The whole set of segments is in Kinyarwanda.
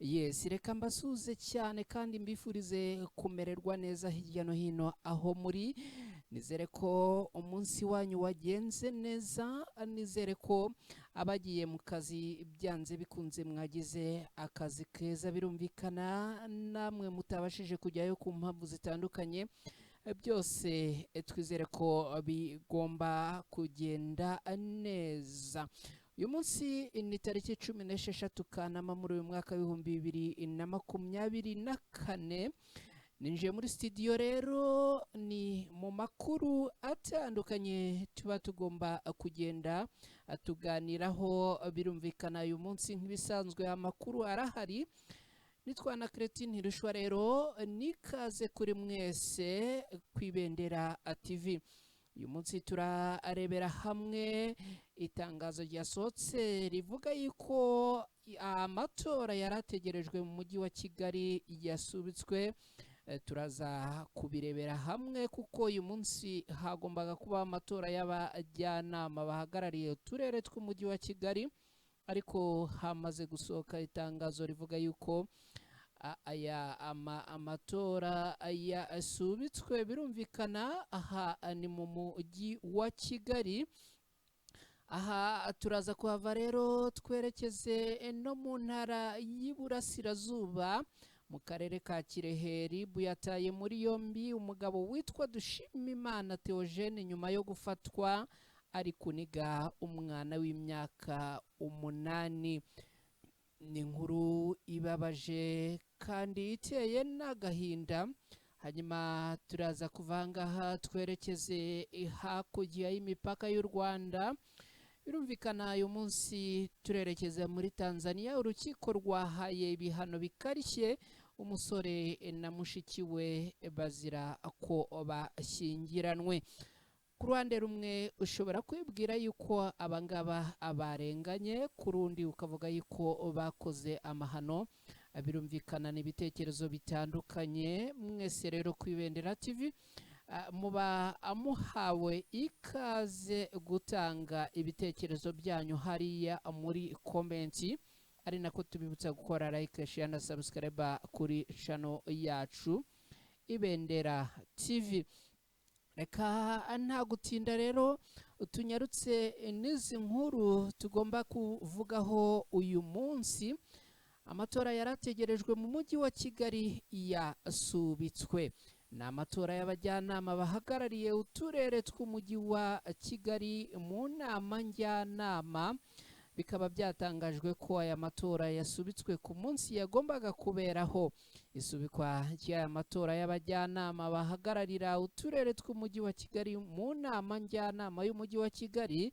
Yes, reka mbasuze cyane kandi mbifurize kumererwa neza hirya no hino aho muri. Nizere ko umunsi wanyu wagenze neza, nizere ko abagiye mu kazi byanze bikunze mwagize akazi keza, birumvikana namwe mutabashije kujyayo ku mpamvu zitandukanye. Byose twizere ko bigomba kugenda neza. Uyu munsi ni tariki 16 Kanama muri uyu mwaka w'ibihumbi 2024. Ninjiye muri studio rero, ni mu makuru atandukanye tuba tugomba kugenda tuganiraho. Birumvikana uyu munsi nk'ibisanzwe amakuru arahari. Nitwa na Cretine Hirushwa rero, nikaze kuri mwese kwibendera TV. Uyu munsi turarebera hamwe itangazo ryasohotse rivuga yuko amatora yarategerejwe mu mujyi wa Kigali yasubitswe. Turaza kubirebera hamwe kuko uyu munsi hagombaga kuba amatora y'abajyanama bahagarariye uturere tw'umujyi wa Kigali, ariko hamaze gusohoka itangazo rivuga yuko aya amatora yasubitswe. Birumvikana aha ni mu mujyi wa Kigali. Aha turaza kuhava rero twerekeze no mu ntara y'Iburasirazuba, mu karere ka Kirehe. RIB yataye muri yombi umugabo witwa Dushimimana Theogene nyuma yo gufatwa ari kuniga umwana w'imyaka 8. Ni inkuru ibabaje kandi iteye n'agahinda. Hanyuma turaza kuvangaha twerekeze hakurya y'imipaka y'u Rwanda. Birumvikana uyu munsi turerekeza muri Tanzania. Urukiko rwahaye ibihano bikarishye umusore na mushiki we bazira ko bashyingiranwe. Ku ruhande rumwe ushobora kwibwira yuko abangaba abarenganye, ku rundi ukavuga yuko bakoze amahano. Birumvikana n'ibitekerezo bitandukanye. Mwese rero kwibendera TV muba amuhawe ikaze gutanga ibitekerezo byanyu hariya muri komenti, ari nako tubibutsa gukora like, share na subscribe kuri channel yacu Ibendera TV. Reka nta gutinda rero tunyarutse n'izi nkuru tugomba kuvugaho uyu munsi. Amatora yarategerejwe mu mujyi wa Kigali yasubitswe. Ni amatora y'abajyanama bahagarariye uturere tw'umujyi wa Kigali mu nama njyanama. Bikaba byatangajwe ko aya matora yasubitswe ku munsi yagombaga kuberaho. Isubikwa ry'aya matora y'abajyanama bahagararira uturere tw'umujyi wa Kigali mu nama njyanama y'umujyi wa Kigali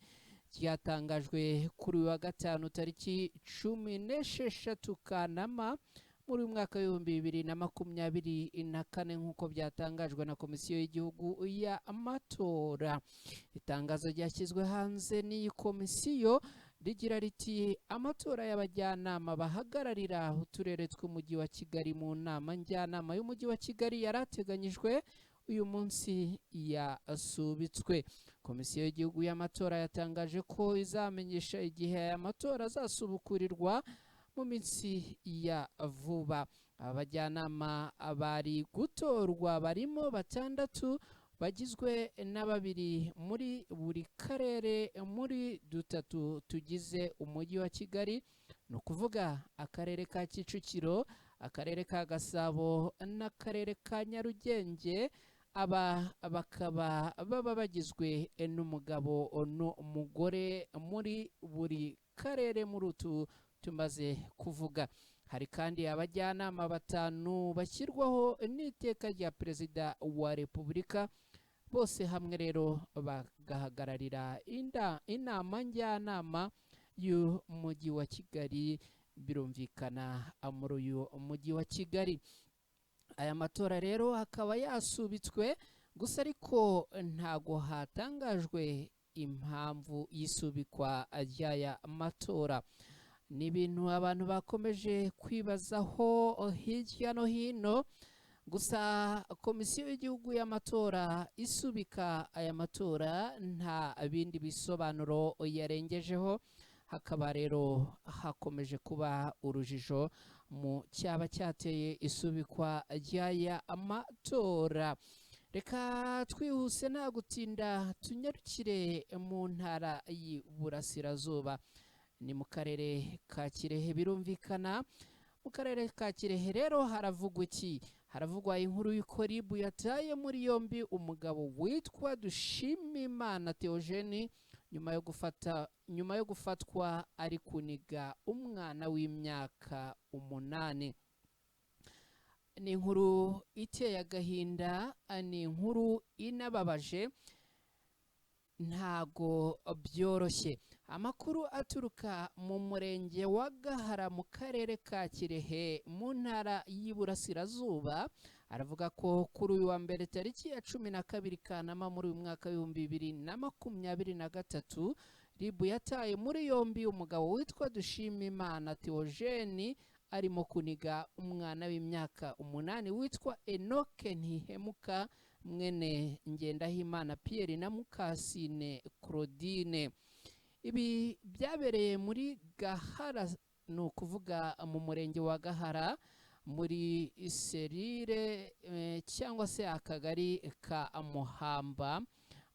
ryatangajwe kuri wa gatanu tariki 16 Kanama muri mwaka w'ibihumbi 2024 nk'uko byatangajwe na Komisiyo y'Igihugu y'Amatora. Itangazo ryashyizwe hanze n'iyi komisiyo rigira riti amatora y'abajyanama bahagararira uturere tw'umujyi wa Kigali mu nama njyanama y'umujyi wa Kigali yarateganyijwe uyu munsi yasubitswe. Komisiyo y'Igihugu y'Amatora yatangaje ko izamenyesha igihe aya matora azasubukurirwa mu minsi ya vuba. Abajyanama bari gutorwa barimo 6 bagizwe na 2 muri buri karere muri 3 tugize umujyi wa Kigali, no kuvuga akarere ka Kicukiro, akarere ka Gasabo n'akarere ka Nyarugenge. Aba bakaba baba bagizwe n'umugabo n'umugore muri buri karere muri utu tumaze kuvuga. Hari kandi abajyanama 5 bashyirwaho n'iteka rya Perezida wa Repubulika. Bose hamwe rero bagahagararira inama njyanama y'umujyi wa Kigali. Birumvikana muri uyu mujyi wa Kigali aya matora rero akaba yasubitswe, gusa ariko ntago hatangajwe impamvu y'isubikwa ry'aya matora. Ni ibintu abantu bakomeje kwibazaho hirya no hino. Gusa Komisiyo y'Igihugu y'Amatora isubika aya matora nta bindi bisobanuro yarengejeho. Hakaba rero hakomeje kuba urujijo mu cyaba cyateye isubikwa ry'aya amatora. Reka twihuse nta gutinda tunyarukire mu ntara y'Iburasirazuba, ni mu karere ka Kirehe. Birumvikana mu karere ka Kirehe rero haravugwa iki? Haravugwa inkuru y'uko RIB yataye muri yombi umugabo witwa Dushimimana Theogene nyuma yo gufatwa ari kuniga umwana w'imyaka 8. Ni inkuru iteye agahinda, ni inkuru inababaje, ntago byoroshye. Amakuru aturuka mu murenge wa Gahara mu karere ka Kirehe mu ntara y'Iburasirazuba aravuga ko kuri uyu wa mbere tariki ya 12 Kanama muri uyu mwaka w'2023 RIB yataye muri yombi umugabo witwa Dushimimana Theogene arimo kuniga umwana w'imyaka 8 witwa Enoke Ntihemuka mwene Ngendahimana Pierre na Mukasine Claudine. Ibi byabereye muri Gahara, ni ukuvuga mu murenge wa Gahara muri serire cyangwa se akagari ka Muhamba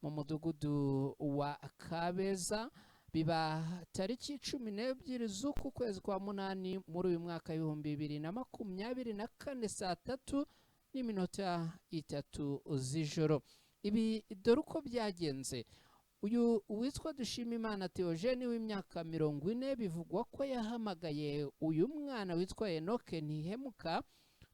mu mudugudu wa Kabeza. Biba tariki 12 z'uku kwezi kwa 8 muri uyu mwaka w'2024 saa 3:03 z'ijoro. Ibi dore uko byagenze. Uyu witwa Dushimimana Theogene w'imyaka 40 bivugwa ko yahamagaye uyu mwana witwa Enoke Ntihemuka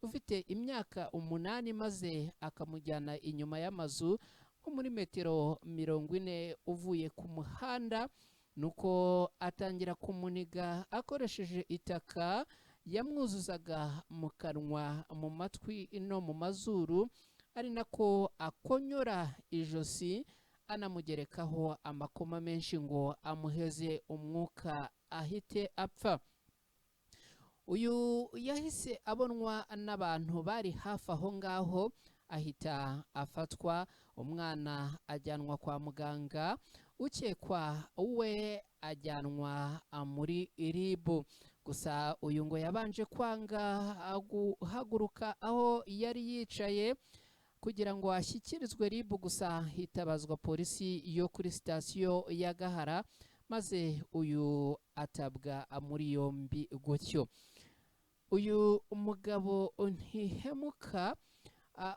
ufite imyaka 8 maze akamujyana inyuma y'amazu nko muri metero 40 uvuye ku muhanda, nuko atangira kumuniga akoresheje itaka yamwuzuzaga mu kanwa, mu matwi no mu mazuru, ari nako akonyora ijosi anamugerekaho amakoma menshi ngo amuheze umwuka ahite apfa. Uyu yahise abonwa n'abantu bari hafi aho ngaho, ahita afatwa, umwana ajyanwa kwa muganga, ukekwa we ajyanwa muri RIB. Gusa uyu ngo yabanje kwanga guhaguruka aho yari yicaye kugira ngo ashyikirizwe RIB, gusa hitabazwa polisi yo kuri sitasiyo ya Gahara maze uyu atabwa muri yombi gutyo. Uyu mugabo Ntihemuka,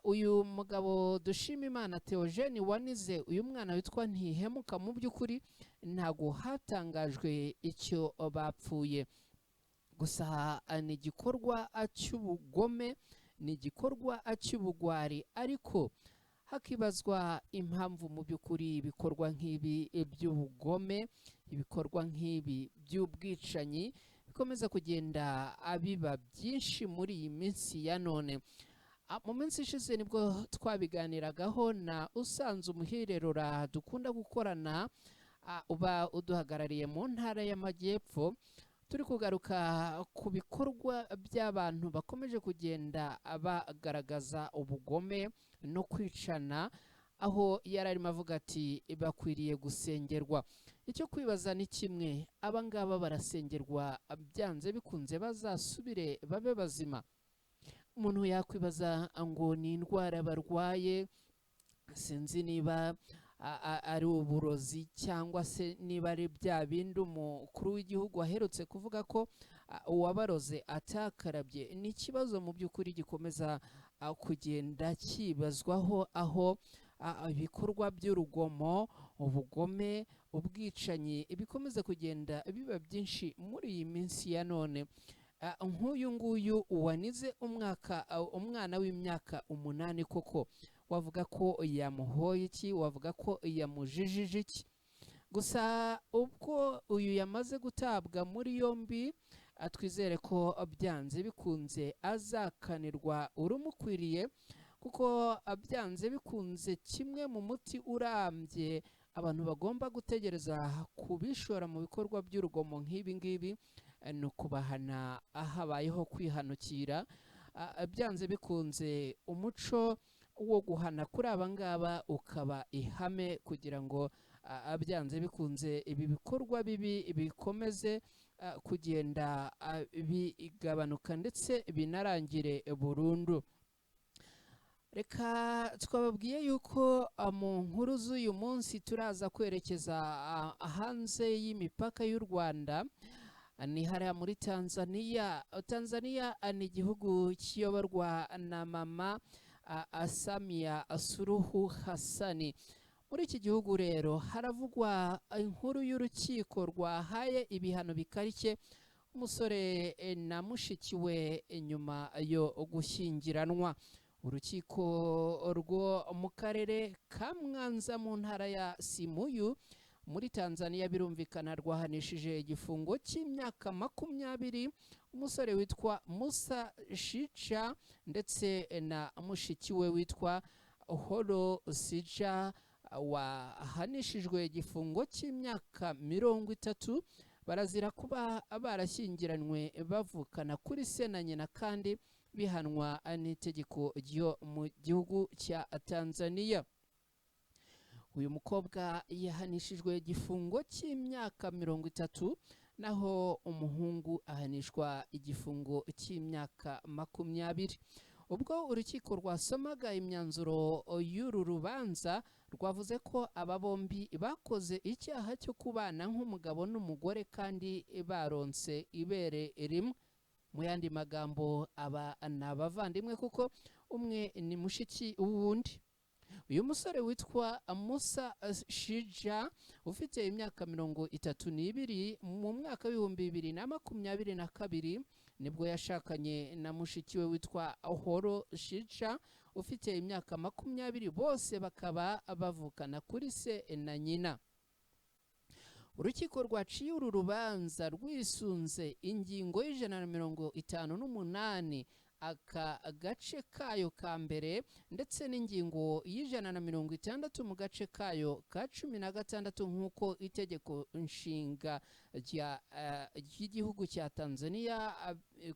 uyu mugabo Dushimimana Theogene wanize uyu mwana witwa Ntihemuka, mu by'ukuri ntago hatangajwe icyo bapfuye, gusa ni igikorwa cy'ubugome, ni igikorwa cy'ubugwari, ariko hakibazwa impamvu mu by'ukuri ibikorwa nk'ibi by'ubugome, ibikorwa nk'ibi by'ubwicanyi bikomeza kugenda biba byinshi muri iyi minsi ya none. Mu minsi ishize nibwo twabiganiragaho na Usanze Umuhirerura dukunda gukorana, uba uduhagarariye mu ntara y'Amajyepfo, turi kugaruka ku bikorwa by'abantu bakomeje kugenda bagaragaza ubugome no kwicana, aho yari arimo avuga ati bakwiriye gusengerwa. Icyo kwibaza ni kimwe, abangaba barasengerwa byanze bikunze bazasubire babe bazima? Umuntu yakwibaza ngo ni indwara barwaye, sinzi niba ari uburozi cyangwa se niba ari bya bindi umukuru w'igihugu aherutse kuvuga ko uwabaroze atakarabye. Ni ikibazo mu by'ukuri gikomeza kugenda kibazwaho, aho ibikorwa by'urugomo, ubugome, ubwicanyi bikomeza kugenda biba byinshi muri iyi minsi ya none. Nk'uyu nguyu wanize umwana w'imyaka 8, koko wavuga ko yamuhoye iki? Wavuga ko yamujijije iki? Gusa ubwo uyu yamaze gutabwa muri yombi, twizere ko byanze bikunze azakanirwa urumukwiriye, kuko byanze bikunze kimwe mu muti urambye abantu bagomba gutegereza kubishora mu bikorwa by'urugomo nk'ibi ngibi ni ukubahana, habayeho kwihanukira. Byanze bikunze umuco wo guhana kuri aba ngaba ukaba ihame, kugira ngo byanze bikunze ibi bikorwa bibi bikomeze kugenda bigabanuka ndetse binarangire burundu. Reka twababwiye yuko mu nkuru z'uyu munsi turaza kwerekeza hanze y'imipaka y'u Rwanda, ni hariya muri Tanzania. Tanzania ni igihugu kiyoborwa na mama Samia Suluhu Hassan. Muri iki gihugu rero haravugwa inkuru y'urukiko rwahaye ibihano bikarishye umusore na mushiki we nyuma yo gushyingiranwa. Urukiko rwo mu karere ka Mwanza mu ntara ya Simiyu muri Tanzania birumvikana rwahanishije igifungo cy'imyaka 20 umusore witwa Musa Shicha ndetse na mushiki we witwa Horo Sija wahanishijwe igifungo cy'imyaka 30. Barazira kuba barashyingiranywe bavukana kuri se na nyina kandi bihanwa n'itegeko ryo mu gihugu cya Tanzania. Uyu mukobwa yahanishijwe igifungo cy'imyaka 30 naho umuhungu ahanishwa igifungo cy'imyaka 20. Ubwo urukiko rwasomaga imyanzuro y'uru rubanza rwavuze ko aba bombi bakoze icyaha cyo kubana nk'umugabo n'umugore kandi baronse ibere rimwe. Mu yandi magambo aba ni abavandimwe kuko umwe ni mushiki w'uwundi. Uyu musore witwa Musa Shija ufite imyaka 32 mu mwaka w'2022 nibwo yashakanye na mushiki we witwa Horo Shija ufite imyaka 20, bose bakaba bavukana kuri se na nyina. Urukiko rwaciye uru rubanza rwisunze ingingo y'158 aka gace kayo ka mbere ndetse n'ingingo y'160 mu gace kayo ka 16 nk'uko itegeko nshinga ry'igihugu cya Tanzania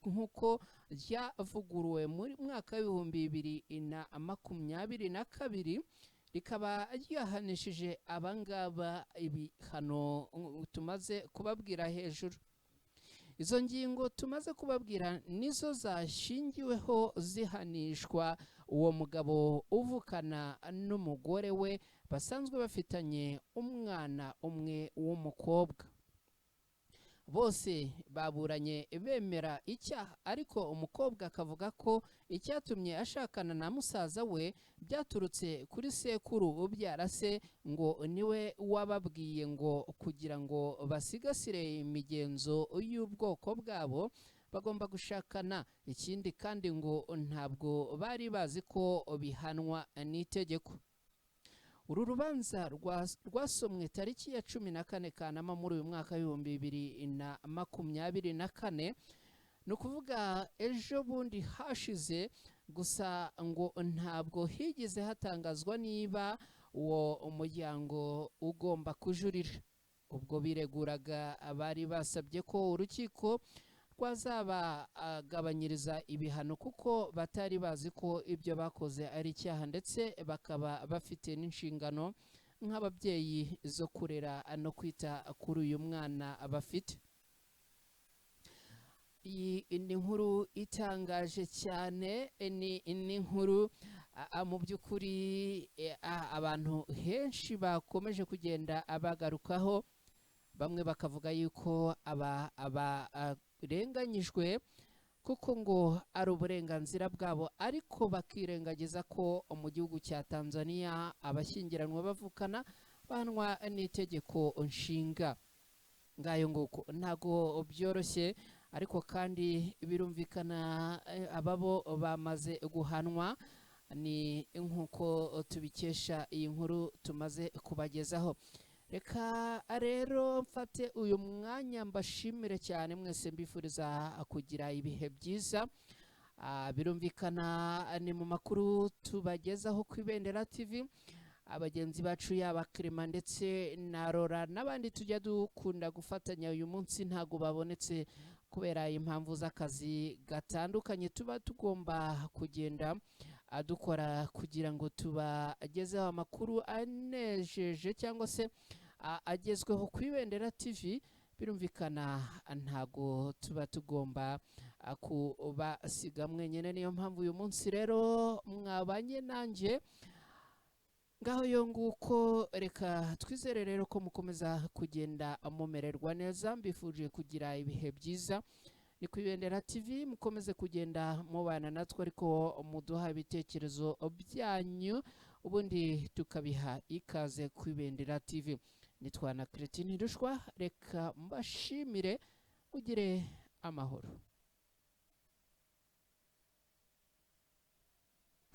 nk'uko ryavuguruwe muri mwaka w'2022 rikaba ryahanishije abangaba ibihano tumaze kubabwira hejuru. Izo ngingo tumaze kubabwira nizo zashingiweho zihanishwa uwo mugabo uvukana n'umugore we basanzwe bafitanye umwana umwe w'umukobwa. Bose baburanye bemera icyaha, ariko umukobwa akavuga ko icyatumye ashakana na musaza we byaturutse kuri sekuru ubyara se, ngo niwe wababwiye ngo kugira ngo basigasire imigenzo y'ubwoko bwabo bagomba gushakana. Ikindi kandi ngo ntabwo bari bazi ko bihanwa n'itegeko. Uru rubanza rwasomwe tariki ya 14 Kanama muri uyu mwaka w'2024, ni ukuvuga ejo bundi hashize. Gusa ngo ntabwo higeze hatangazwa niba uwo umuryango ugomba kujurira. Ubwo bireguraga abari basabye ko urukiko rwazabagabanyiriza ibihano kuko batari bazi ko ibyo bakoze ari icyaha, ndetse bakaba bafite n'inshingano nk'ababyeyi zo kurera no kwita kuri uyu mwana bafite. Iyi ni inkuru itangaje cyane, ni inkuru mu by'ukuri abantu henshi bakomeje kugenda bagarukaho. Bamwe bakavuga yuko abarenganyijwe kuko ngo ari uburenganzira bwabo, ariko bakirengagiza ko mu gihugu cya Tanzania abashyingiranwa bavukana bahanwa n'itegeko nshinga. Ngayo nguko ntago byoroshye, ariko kandi birumvikana ababo bamaze guhanwa, ni nk'uko tubikesha iyi nkuru tumaze kubagezaho. Reka rero mfate uyu mwanya mbashimire cyane mwese, mbifuriza kugira ibihe byiza. Birumvikana ni mu makuru tubagezaho ku Ibendera TV. Abagenzi bacu yaba Clement ndetse na Rora n'abandi tujya dukunda gufatanya uyu munsi ntago babonetse kubera impamvu z'akazi gatandukanye tuba tugomba kugenda dukora kugira ngo tubagezeho amakuru anejeje cyangwa se agezweho ku Ibendera TV. birumvikana ntago tuba tugomba kubasiga mwenyine. Niyo mpamvu uyu munsi rero mwabanye nanjye ngaho yo nguko. Reka twizere rero ko mukomeza kugenda mumererwa neza, mbifuje kugira ibihe byiza. Ni ku Ibendera TV, mukomeze kugenda mubana natwe ariko muduha ibitekerezo byanyu, ubundi tukabiha ikaze ku Ibendera TV. Nitwa na Cretine Rushwa, reka mbashimire, mugire amahoro.